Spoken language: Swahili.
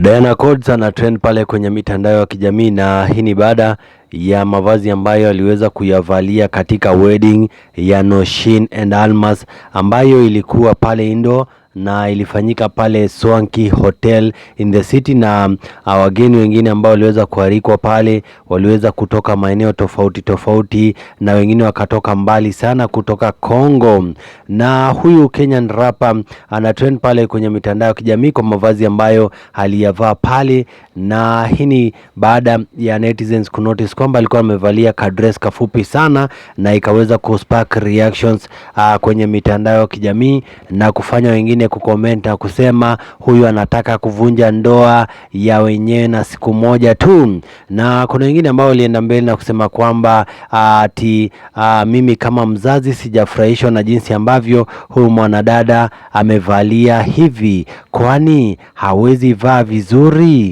Diana Codes ana trend pale kwenye mitandao ya kijamii, na hii ni baada ya mavazi ambayo aliweza kuyavalia katika wedding ya Noshin and Almas ambayo ilikuwa pale Indo na ilifanyika pale Swanky Hotel in the city, na wageni wengine ambao waliweza kualikwa pale waliweza kutoka maeneo tofauti tofauti, na wengine wakatoka mbali sana kutoka Kongo. Na huyu Kenyan rapper ana trend pale kwenye mitandao ya kijamii kwa mavazi ambayo aliyavaa pale, na hii ni baada ya netizens kunotice kwamba alikuwa amevalia kadress kafupi sana, na ikaweza kuspark reactions kwenye mitandao ya kijamii na kufanya wengine kucomment na kusema huyu anataka kuvunja ndoa ya wenyewe na siku moja tu. Na kuna wengine ambao walienda mbele na kusema kwamba mimi kama mzazi sijafurahishwa na jinsi ambavyo huyu mwanadada amevalia hivi, kwani hawezi vaa vizuri.